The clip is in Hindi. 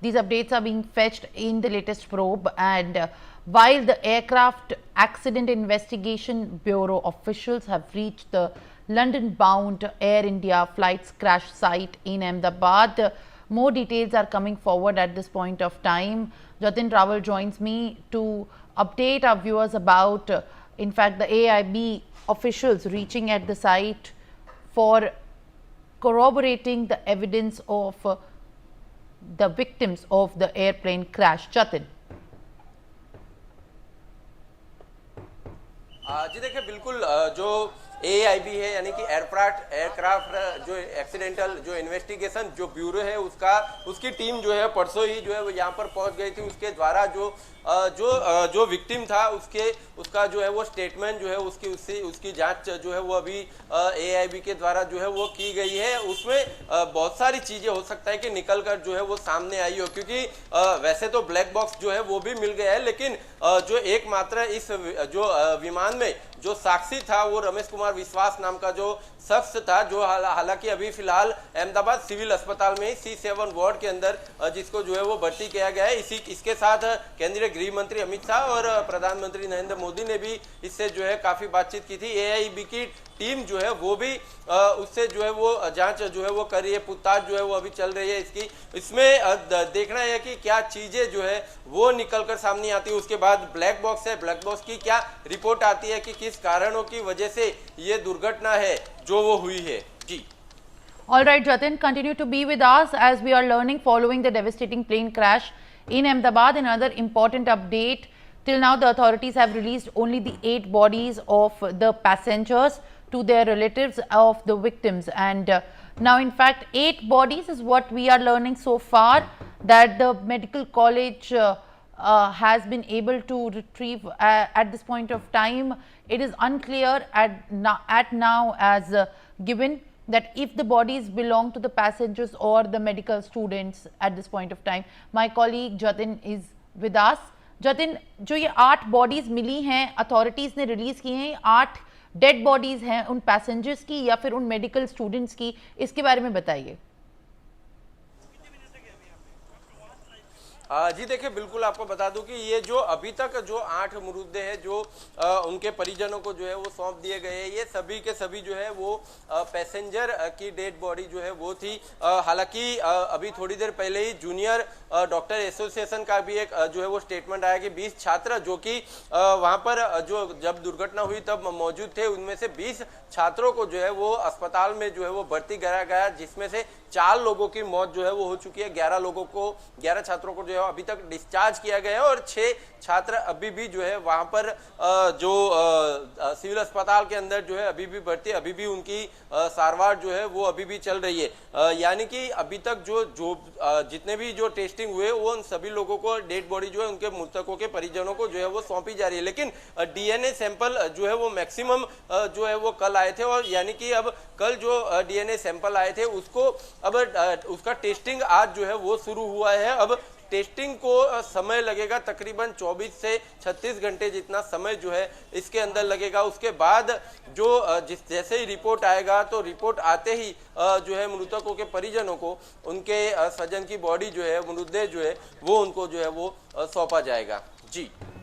These updates are being fetched in the latest probe, and while the Aircraft Accident Investigation Bureau officials have reached the London-bound Air India flight's crash site in Ahmedabad, more details are coming forward at this point of time. Jatin Rawal joins me to update our viewers about, in fact, the AIB officials reaching at the site for corroborating the evidence of the victims of the airplane crash. Jatin. जी देखिए, बिल्कुल जो AIB है यानी कि एयरक्राफ्ट जो एक्सीडेंटल जो इन्वेस्टिगेशन जो ब्यूरो है उसकी टीम जो है परसों ही जो है वो यहाँ पर पहुँच गई थी। उसके द्वारा जो विक्टिम था उसका जो है वो स्टेटमेंट जो है उसकी जांच जो है वो अभी AIB के द्वारा जो है वो की गई है। उसमें बहुत सारी चीजें हो सकता है कि निकल कर जो है वो सामने आई हो, क्योंकि वैसे तो ब्लैक बॉक्स जो है वो भी मिल गया है, लेकिन जो एकमात्र इस जो विमान में जो साक्षी था वो रमेश कुमार विश्वास नाम का जो शख्स था, जो हालांकि अभी फिलहाल अहमदाबाद सिविल अस्पताल में C7 वार्ड के अंदर जिसको जो है वो भर्ती किया गया है। इसके साथ केंद्रीय गृह मंत्री अमित शाह और प्रधानमंत्री नरेंद्र मोदी ने भी इससे जो है काफी बातचीत की थी। AIB की टीम जो है वो भी उससे जो है वो जांच जो है वो कर रही है, पूछताछ जो है वो अभी चल रही है इसमें देखना है कि क्या चीजें जो है वो निकल कर सामने आती है। उसके बाद ब्लैक बॉक्स है, ब्लैक बॉक्स की क्या रिपोर्ट आती है कि किस कारणों की वजह से ये दुर्घटना है जो वो हुई है। जी। All right, Jatin, continue to be with us as we are learning following the devastating plane crash in Ahmedabad. Another important update. Till now, the authorities have released only the 8 bodies of the passengers to their relatives of the victims, and now in fact 8 bodies is what we are learning so far that the medical college has been able to retrieve at this point of time. It is unclear at now as given that if the bodies belong to the passengers or the medical students at this point of time. My colleague Jatin is with us. Jatin, जो ये 8 बॉडीज मिली हैं अथॉरिटीज ने रिलीज की हैं, 8 डेड बॉडीज हैं उन पैसेंजर्स की या फिर उन मेडिकल स्टूडेंट्स की, इसके बारे में बताइए। जी देखिए, बिल्कुल आपको बता दूं कि ये जो अभी तक जो 8 मुर्दे हैं जो उनके परिजनों को जो है वो सौंप दिए गए हैं, ये सभी के सभी जो है वो पैसेंजर की डेड बॉडी जो है वो थी। हालांकि अभी थोड़ी देर पहले ही जूनियर डॉक्टर एसोसिएशन का भी एक जो है वो स्टेटमेंट आया कि 20 छात्र जो कि वहां पर जो जब दुर्घटना हुई तब मौजूद थे, उनमें से 20 छात्रों को जो है वो अस्पताल में जो है वो भर्ती कराया गया, जिसमें से 4 लोगों की मौत जो है वो हो चुकी है। 11 छात्रों को जो है अभी तक डिस्चार्ज किया गया है और 6 छात्र अभी भी जो है वहां पर जो सिविल अस्पताल के अंदर जो है अभी भी भर्ती, अभी भी उनकी सारवार जो है वो अभी भी चल रही है। यानी कि अभी तक जो जितने भी जो टेस्टिंग हुए वो उन सभी लोगों को डेड बॉडी जो है उनके मृतकों के परिजनों को जो है वो सौंपी जा रही है, लेकिन DNA सैंपल जो है वो मैक्सिमम जो है वो कल आए थे, और यानी कि अब कल जो DNA सैंपल आए थे उसको अब उसका टेस्टिंग आज जो है वो शुरू हुआ है। अब टेस्टिंग को समय लगेगा, तकरीबन 24 से 36 घंटे जितना समय जो है इसके अंदर लगेगा। उसके बाद जो जैसे ही रिपोर्ट आएगा तो रिपोर्ट आते ही जो है मृतकों के परिजनों को उनके सजन की बॉडी जो है, मृतदेह जो है वो उनको जो है वो सौंपा जाएगा। जी।